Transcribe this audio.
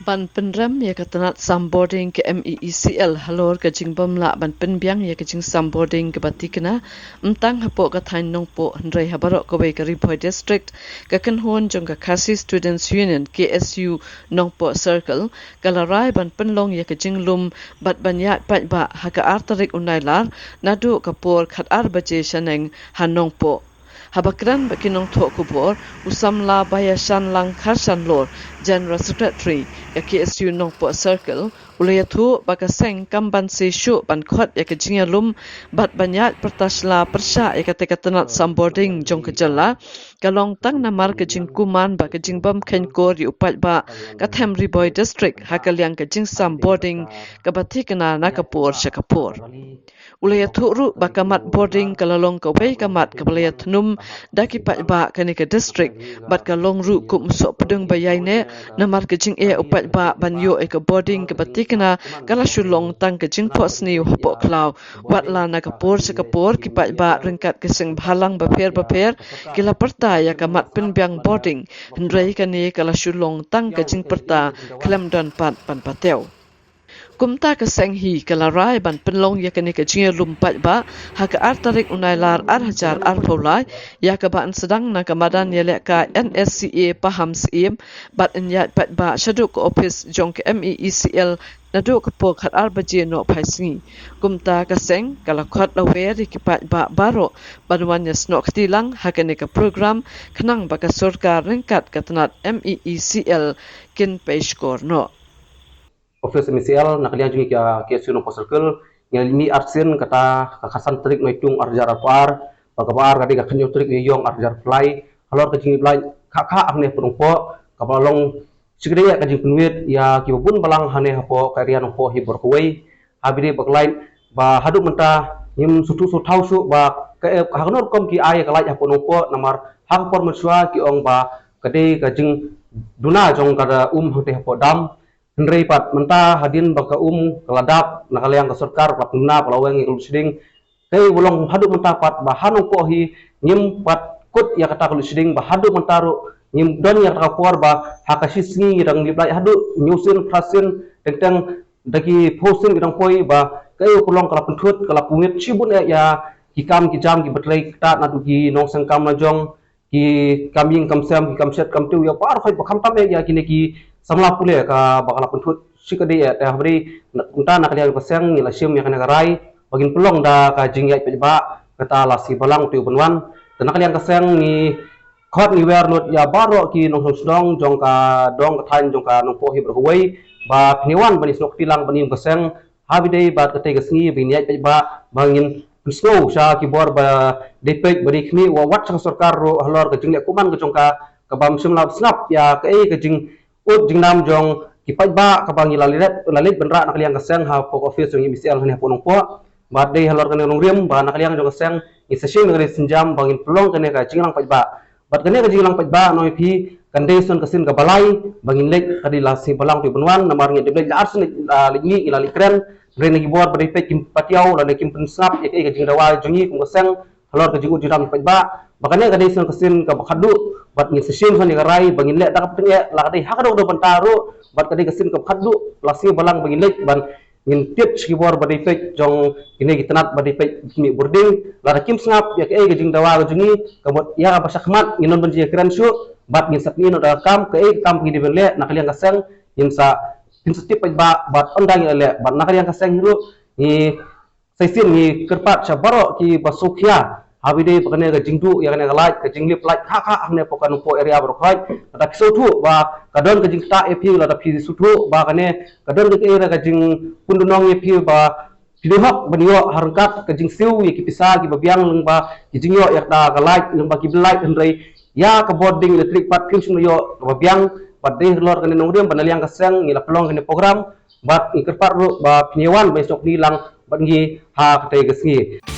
Ban penram ya katanat sambording ke MEECL halor ke jingbam la ban penbiang ya ke jing sambording ke batikna mtang hapo ka thain nongpo hnrei habarok ko ke Ripoy district ka kanhon jong ka Khasi Students Union KSU nongpo circle kalarai ban penlong ya ke jinglum bat banya pat ba ha ka artarik unailar nadu kapor khat ar baje shaneng hanongpo Habakran bakinong tok kubor usamla bayashan lang kharsan lor General Secretary ya KSU Nongpo Circle ulayathu bakaseng kamban se shu ban khot ya kejingalum bat banyat pertasla persha ya katekatanat sambording jong kejala kalong tang namar kejingkuman ba kejingbam khenkor yu upat ba kathem Ripoy district hakaliang kejing sambording kabathikna nakapur shakapur Ulayathu ru bakamat boarding kalalong kawai kamat kabalayat num daki pat ba kanika district bat kalong ru kum so pedeng bayai ne namar kejing e upat ba banyo e ka boarding kabatikna kalashulong tang kejing posni hapo klau watla nakapur sakapur kipat ba rengkat keseng bhalang baper kila perta ya kamat penbiang boarding hendrai kani kalashulong tang kejing perta klamdan pat pan pateu Kumta keseng hi kalarai ban penlong ya kene kejinga lumpat ba ha ka artarik unailar hajar arfolai ya ka ban sedang na kamadan ya lek ka NSCA paham sim bat enyat pat ba shaduk office jong ke MEECL nadu ka pok hat arbaje no phaisngi kumta keseng kala khat lawe ri ki pat ba baro banwan ya snok tilang ha kene ka program khnang ba ka sarkar rengkat katanat MEECL kin peshkor no Office MCL nakalian jungi kia KSU Nongpo Circle yang ini arsen kata kakasan trik noitung arjar apar bakabar kadi kakanyo trik yong arjar fly halor kajing fly kakak amne penungpo kapalong sigede ya kajing penuit ya kibun balang hane hapo karian Nongpo hibur kuwei habide baklain ba hadu menta nyim sutu sutau su ba hagnor kom ki ay kalai hapo Nongpo namar hak pormensua ki ong ba kade kajing duna jong kada hate hapo dam Hendrei pat mentah hadin baka keladap nakaliang ke sarkar pelapuna pelaweng yang lusiding kei bolong hadu mentah pat bahanu pohi nyim pat kut ya kata lusiding bahadu mentaru nyim don ya kata kuar bah hakasisngi dang liblai hadu nyusin prasin tentang dagi posting idang poi bah kei bolong kelapentut kelapungit cibun ya hikam kijam ki betlai kata nadugi nong sengkam najong ki kambing kamsam ki kamset kamtu ya par fai bakam tam ya kini ki samla pule ka bakala pentut sikade ya teh beri unta nakalian keseng ngila sim yang kana garai bagin pelong da ka jingyai pejba kata lasi balang tu penwan dan nakalian keseng ni khot ni wer lut ya baro ki nong sudong jong ka dong kathan jong ka nong pohi berhuwei ba pniwan bani snok tilang bani keseng habide ba kate gesngi binyai pejba bangin snow sha ki bor ba depek bari khni wa wat sang sarkar ro halor ka jingle kuman ka jong ka bam simla snap ya ka ka jing ut jingnam jong kipai ba kabang lalit benra nakaliang keseng ha pok office jong MCL hanya ponong po badai halor kene nong riem ba nakaliang jong keseng isesing ngari senjam bangin pelong kene ka jinglang pai ba bat kene ka jinglang pai ba noi pi kandeson kesin ka balai bangin lek kadi lasi balang tu benwan namar ngi deblek arsen lingi ilali kren ren ngi bor badai pe kim patiau la kim pensap ya ka jing dawa jongi kum keseng halor ka jingu jiram pai ba bakane kandeson kesin ka khadu bat ngi sesin hani garai bangin lek tak peteng la kadai hakado do bantaro bat kadai kesin ka khadu lasi balang bangin lek ban ngin tip skibor badai pe jong ini gitanat badai pe mi boarding la kim snap ya ke gajing dawa gajungi kabot ya apa sakmat nginon banji kran su bat ngin sapni no da kam ke kam gi dibele nakaliang kaseng ngin sa tip ba bat ondang le bat nakaliang kaseng hiru ni saisin ni kerpat sabaro ki basukhya habide pakane ga jingdu ya kana galai ka jinglip lai kha amne pokan po area brokhai ta kisotu ba kadon ka jingta epi la ta phi sutu ba kane kadon ka area ka jing pundunong epi ba pilihok banyo harangkat ka jing siu ya ki pisa ki babiang leng ba ki jingyo ya ta galai leng ba ki belai hendrai ya ka boarding electric pat kim sunu yo babiang padde lor kane nongriam banaliang ka seng ngila pelong kane program bat ikerpar ru ba pinyewan besok nilang bangi ha kate gesngi